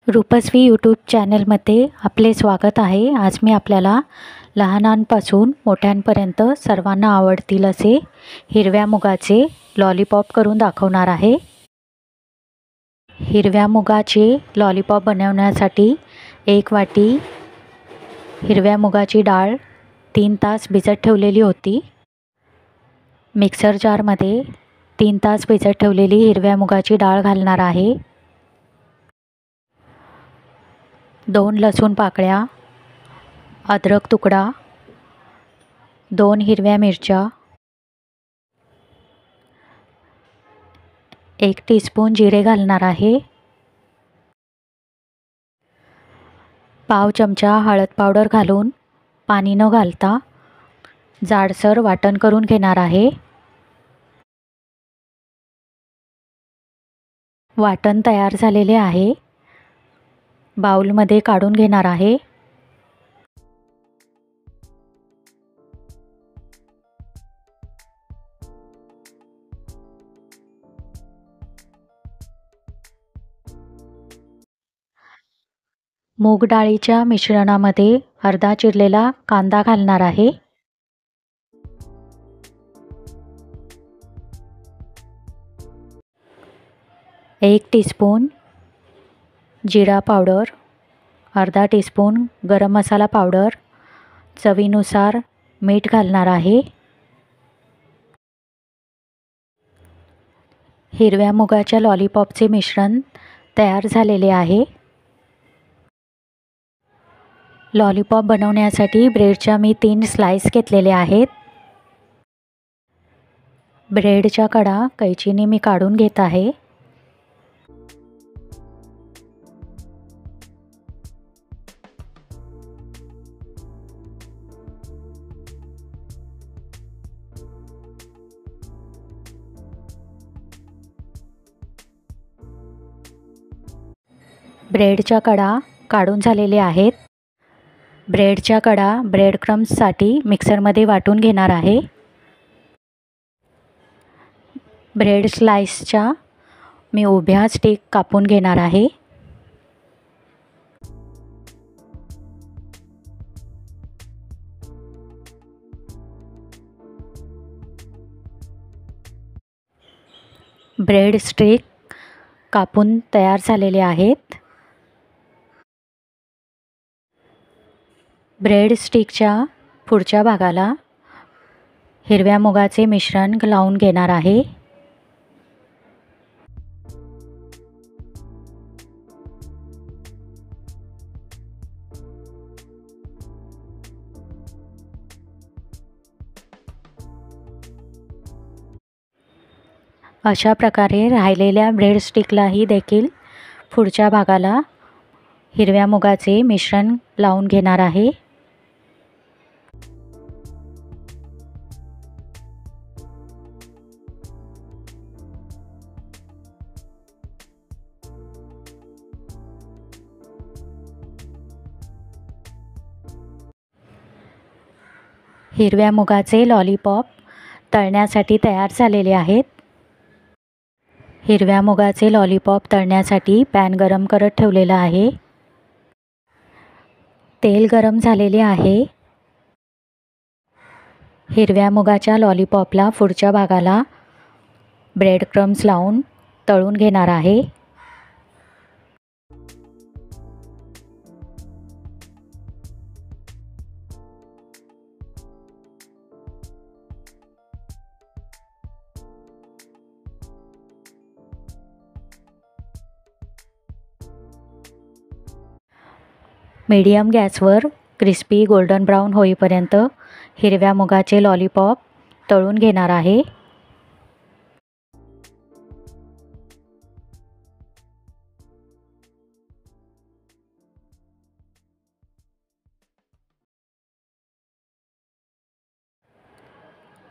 Rupashree YouTube चॅनलमध्ये आपले स्वागत आहे। आज मी आपल्याला लहानांपासून मोठ्यांपर्यंत सर्वांना आवडतील असे हिरव्या मुगाचे लॉलीपॉप करून दाखवणार आहे। हिरव्या मुगाचे लॉलीपॉप बनवण्यासाठी 1 वाटी हिरव्या मुगाची डाळ 3 तास भिजत ठेवलेली होती। मिक्सर जारमध्ये 3 तास भिजत ठेवलेली हिरव्या मुगाची डाळ घालणार आहे। 2 लसूण पाकळ्या, अद्रक तुकडा, 2 हिरव्या मिरच्या, 1 टीस्पून जिरे घालणार आहे। पाव चमचा हळद पावडर घालून पाणी न घालता जाडसर वाटण करून घेणार आहे। वाटण तयार झालेले आहे। बाउलमध्ये काढून घेणार आहे। मूग डाळीच्या मिश्रणामध्ये अर्धा चिरलेला कांदा घालणार आहे। एक टीस्पून जिरा पावडर, अर्धा टीस्पून गरम मसाला पावडर, चवीनुसार मीठ घालणार आहे। हिरव्या मुगाच्या लॉलीपॉपचे मिश्रण तयार झालेले आहे। लॉलीपॉप बनवण्यासाठी ब्रेडच्या मी 3 स्लाइस घेतलेले आहेत। ब्रेडच्या कडा कैचीने मी काढून घेत आहे। ब्रेडच्या कडा काढून झालेले आहेत। ब्रेडच्या कडा ब्रेड क्रम्ससाठी मिक्सरमध्ये वाटून घेणार आहे। ब्रेड स्लाइसच्या मी उभ्या स्टिक कापून घेणार आहे। ब्रेड स्टिक कापून तयार झालेले आहेत। ब्रेड स्टिकच्या पुढच्या भागाला हिरव्या मुगाचे मिश्रण लावून घेणार आहे। अशा प्रकारे राहिलेल्या ब्रेड स्टिकलाही देखील पुढच्या भागाला हिरव्या मुगाचे मिश्रण लावून घेणार आहे। हिरव्या मुगाचे लॉलीपॉप तळण्यासाठी तयार झालेले आहेत। हिरव्या मुगाचे लॉलीपॉप तळण्यासाठी पॅन गरम करत ठेवलेला आहे। तेल गरम झालेले आहे। हिरव्या मुगाच्या लॉलीपॉपला पुढच्या भागाला ब्रेड क्रम्स लावून तळून घेणार आहे। मीडियम गॅसवर क्रिस्पी गोल्डन ब्राउन होईपर्यंत हिरव्या मुगाचे लॉलीपॉप तळून घेणार आहे।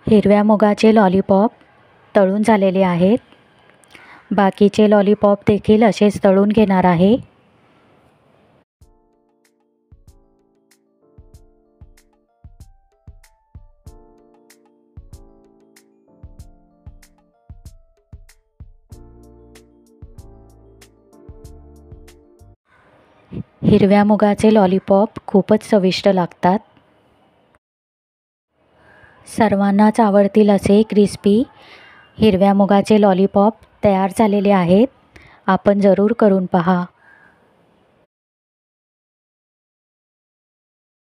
हिरव्या मुगाचे लॉलीपॉप तळून झालेले आहेत। बाकीचे लॉलीपॉप देखील असेच तळून घेणार आहे। हिरव्या मुगाचे लॉलीपॉप खूपच चविष्ट लागतात. सर्वांनाच आवडतील असे क्रिस्पी हिरव्या मुगाचे लॉलीपॉप तयार झालेले आहेत. आपण जरूर करून पहा.